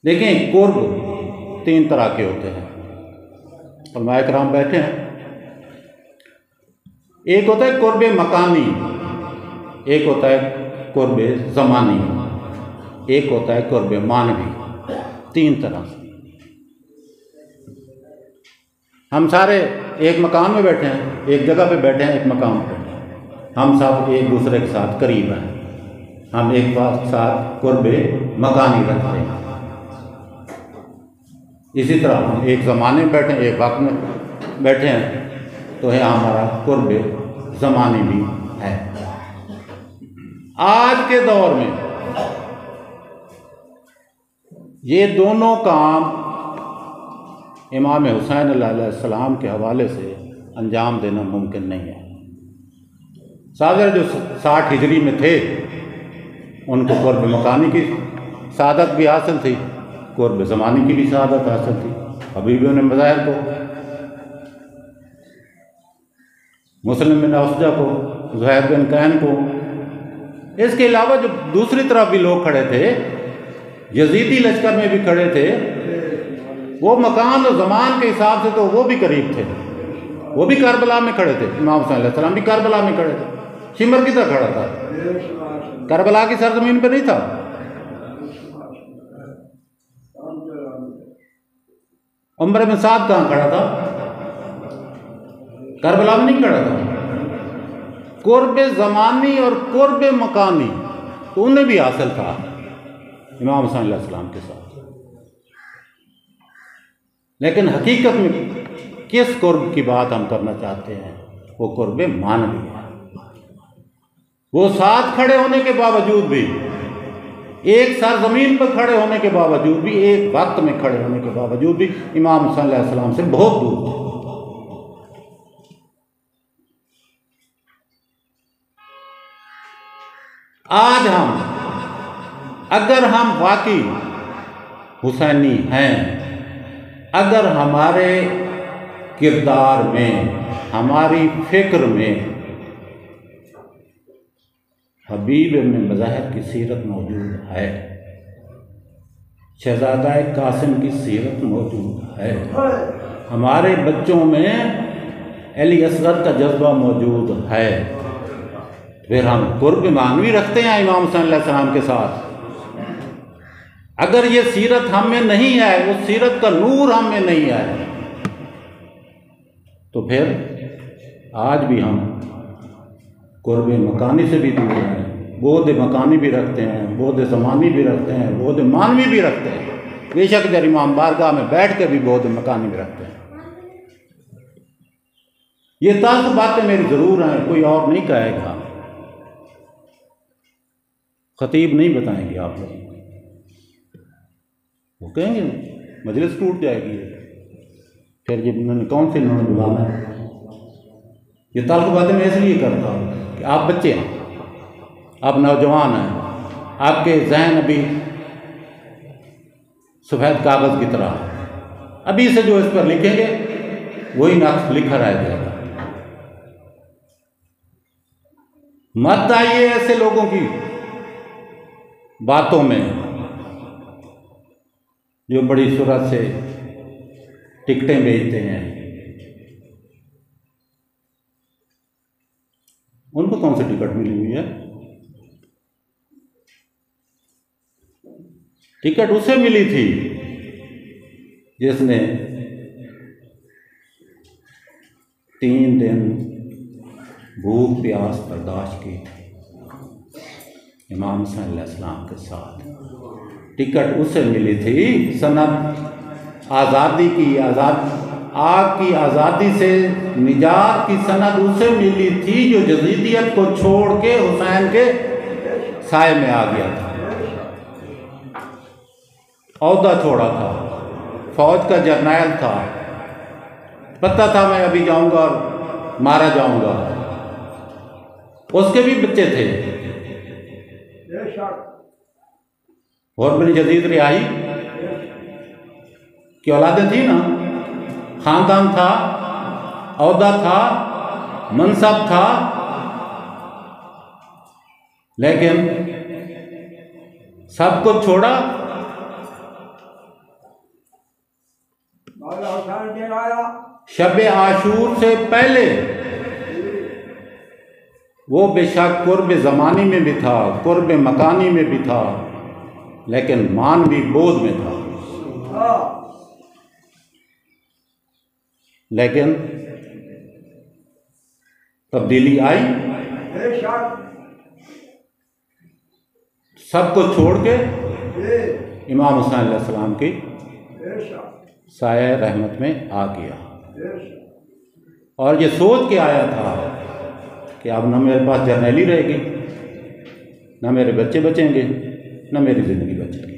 देखें, कुर्ब 3 तरह के होते हैं। उलमाए किराम बैठे हैं। एक होता है कुर्ब मकानी, एक होता है कुर्ब ज़मानी, एक होता है कुर्ब मानवी। 3 तरह से। हम सारे एक मकान में बैठे हैं, एक जगह पे बैठे हैं, एक मकान पे। हम सब एक दूसरे के साथ करीब हैं, हम एक साथ कुर्ब मकानी रखते हैं। इसी तरह हम एक ज़माने में बैठे हैं, एक वक्त में बैठे हैं, तो है हमारा कुर्ब ज़मानी भी है। आज के दौर में ये दोनों काम इमाम हुसैन अलैहिस्सलाम के हवाले से अंजाम देना मुमकिन नहीं है। साहब जो 60 हिजरी में थे, उनको कुर्ब मकानी की सआदत भी हासिल थी, कुर्ब ज़मानी की भी सआदत हासिल थी। अभी भी उन्हें मज़ाहिर को, मुस्लिम बिन औसजा को, ज़ुहैर बिन कैन को, इसके अलावा जो दूसरी तरफ भी लोग खड़े थे, यजीदी लश्कर में भी खड़े थे, वो मकान और ज़मान के हिसाब से तो वो भी करीब थे। वो भी करबला में खड़े थे। इमाम हुसैन अलैहिस्सलाम भी करबला में खड़े थे। शिमर किधर खड़ा था? करबला की सरजमीन पे नहीं था। उमर बिन साद कहाँ खड़ा था? करबला में नहीं खड़ा था। कुर्ब ज़मानी और कुर्ब मकानी तो उन्हें भी हासिल था इमाम हुसैन अलैहिस्सलाम के साथ। लेकिन हकीकत में किस कुर्ब की बात हम करना चाहते हैं, वो कुर्ब मानवी है। वो साथ खड़े होने के बावजूद भी, एक सरजमीन पर खड़े होने के बावजूद भी, एक वक्त में खड़े होने के बावजूद भी इमाम हुसैन अलैहिस्सलाम से बहुत दूर थे। आज अगर हम वाकई हुसैनी हैं, अगर हमारे किरदार में, हमारी फिक्र में हबीब इब्न मज़ाहिर की सीरत मौजूद है, शहज़ादा कासिम की सीरत मौजूद है, हमारे बच्चों में अली असगर का जज्बा मौजूद है, फिर हम कुर्ब मानवी रखते हैं इमाम हुसैन अलैहिस्सलाम के साथ। अगर ये सीरत हम में नहीं है, वो सीरत का नूर हम में नहीं है, तो फिर आज भी हम कुर्ब मकानी से भी दूर हैं। बोध मकानी भी रखते हैं, बोध ज़मानी भी रखते हैं, बोध मानवी भी रखते हैं। बेशक जब इमाम बारगाह में बैठ के भी बोध मकानी भी रखते हैं। ये तल्ख बातें मेरी ज़रूर हैं, कोई और नहीं कहेगा, खतीब नहीं बताएंगे आप लोग। वो कहेंगे मजलिस टूट जाएगी, फिर ये उन्होंने कौन से इन्होंने बुलाना है। ये तल्ख बातें मैं इसलिए करता हूँ कि आप बच्चे हैं, आप नौजवान हैं, आपके जहन अभी सफ़ेद कागज़ की तरह, अभी से जो इस पर लिखेंगे वही नक्श लिखा रह जाएगा। मत आइए ऐसे लोगों की बातों में जो बड़ी सूरत से टिकटें बेचते हैं। उनको कौन सी टिकट मिली हुई है? टिकट उसे मिली थी जिसने 3 दिन भूख प्यास बर्दाश्त की थी इमाम हुसैन अलैहिस्सलाम के साथ। टिकट उसे मिली थी सनद आज़ादी की, आग की आज़ादी से निजात की सनद उसे मिली थी जो यजीदियत को छोड़ के हुसैन के साए में आ गया था, औहदा छोड़ा था, फौज का जर्नैल था, पता था मैं अभी जाऊंगा और मारा जाऊंगा। उसके भी बच्चे थे, और बिन यजीद रिहाई की औलादें थी ना, खानदान था, औहदा था, मनसब था, लेकिन सब कुछ छोड़ा शब आशूर से पहले वो बेशक कुर्ब ज़मानी में भी था, कुर्ब मकानी में भी था, लेकिन मानवी बोध में था। लेकिन तब्दीली आई, सबको छोड़ के इमाम हुसैन अलैहिस्सलाम की साया रहमत में आ गया। और ये सोच के आया था कि अब न मेरे पास जर्नैली रहेगी, न मेरे बच्चे बचेंगे, न मेरी ज़िंदगी बचेगी।